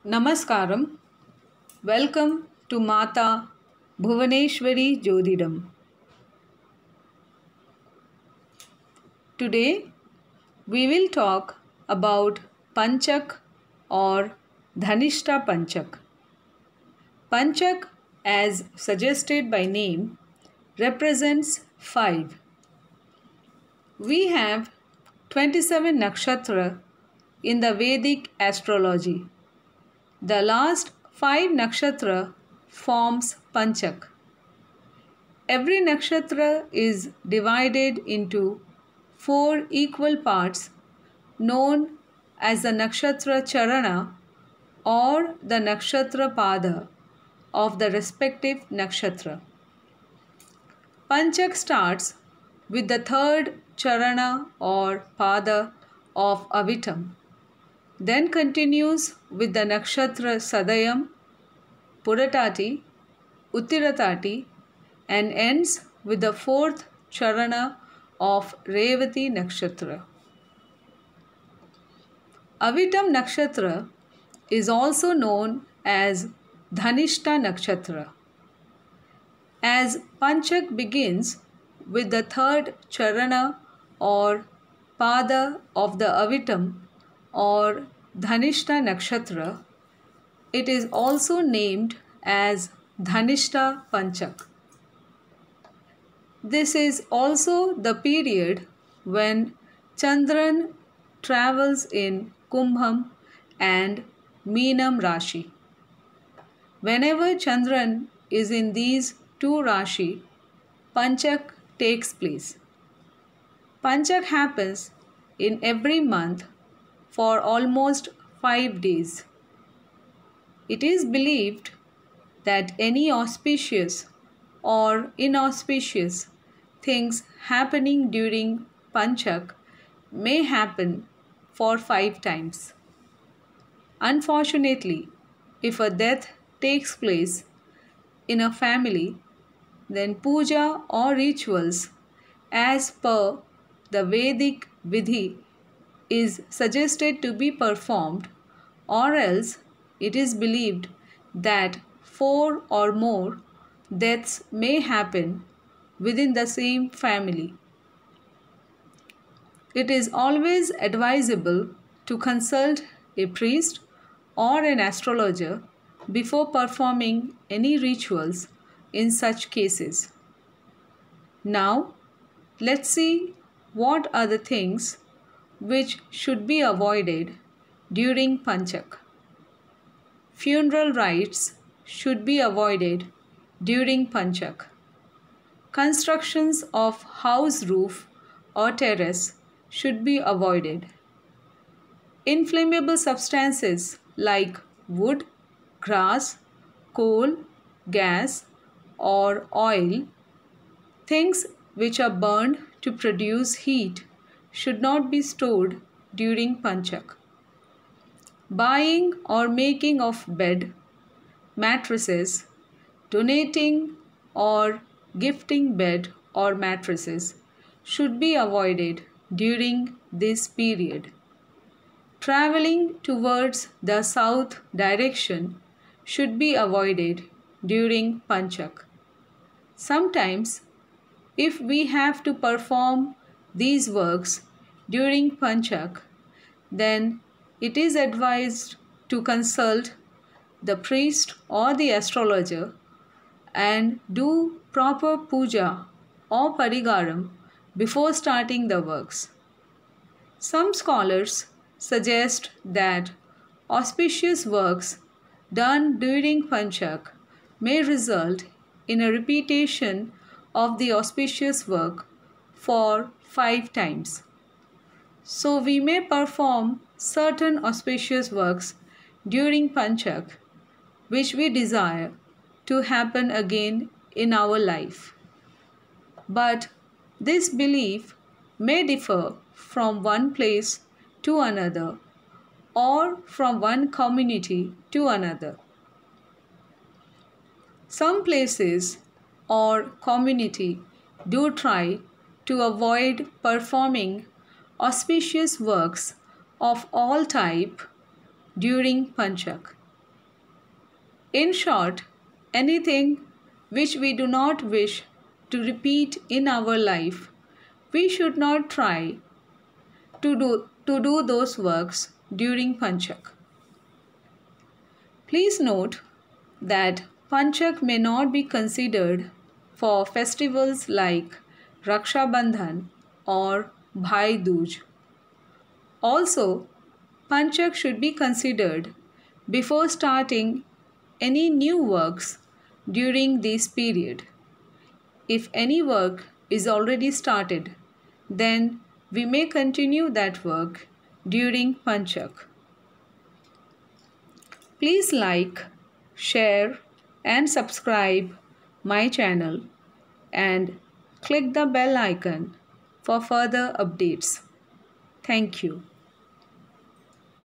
Namaskaram. Welcome to Mata Bhuvaneshwari Jodhidam. Today we will talk about Panchak or Dhanishta Panchak. Panchak, as suggested by name, represents 5. We have 27 nakshatra in the Vedic astrology. The last 5 nakshatra forms Panchak. Every nakshatra is divided into 4 equal parts known as the nakshatra charana or the nakshatra pada of the respective nakshatra. Panchak starts with the 3rd charana or pada of Avitam, then continues with the nakshatra Sadayam, Puratati, Uttiratati, and ends with the 4th charana of Revati nakshatra. Avitam nakshatra is also known as Dhanishta nakshatra. As Panchak begins with the 3rd charana or pada of the Avitam or Dhanishta nakshatra, it is also named as Dhanishta Panchak. This is also the period when Chandran travels in Kumbham and Meenam Rashi. Whenever Chandran is in these 2 Rashi, Panchak takes place. Panchak happens in every month for almost 5 days. It is believed that any auspicious or inauspicious things happening during Panchak may happen for 5 times. Unfortunately, if a death takes place in a family, then puja or rituals as per the Vedic Vidhi is suggested to be performed, or else it is believed that 4 or more deaths may happen within the same family. It is always advisable to consult a priest or an astrologer before performing any rituals in such cases. Now, let's see what are the things which should be avoided during Panchak. Funeral rites should be avoided during Panchak. Constructions of house roof or terrace should be avoided. Inflammable substances like wood, grass, coal, gas, or oil, things which are burned to produce heat, should not be stored during Panchak. Buying or making of bed, mattresses, donating or gifting bed or mattresses should be avoided during this period. Traveling towards the south direction should be avoided during Panchak. Sometimes, if we have to perform these works during Panchak, then it is advised to consult the priest or the astrologer and do proper puja or parigaram before starting the works. Some scholars suggest that auspicious works done during Panchak may result in a repetition of the auspicious work for 5 times. So we may perform certain auspicious works during Panchak which we desire to happen again in our life. But this belief may differ from one place to another or from one community to another. Some places or community do try to avoid performing auspicious works of all type during Panchak. In short, anything which we do not wish to repeat in our life, we should not try to do those works during Panchak. Please note that Panchak may not be considered for festivals like Raksha Bandhan or Bhai Dooj. Also, Panchak should be considered before starting any new works during this period. If any work is already started, then we may continue that work during Panchak. Please like, share and subscribe my channel and click the bell icon for further updates. Thank you.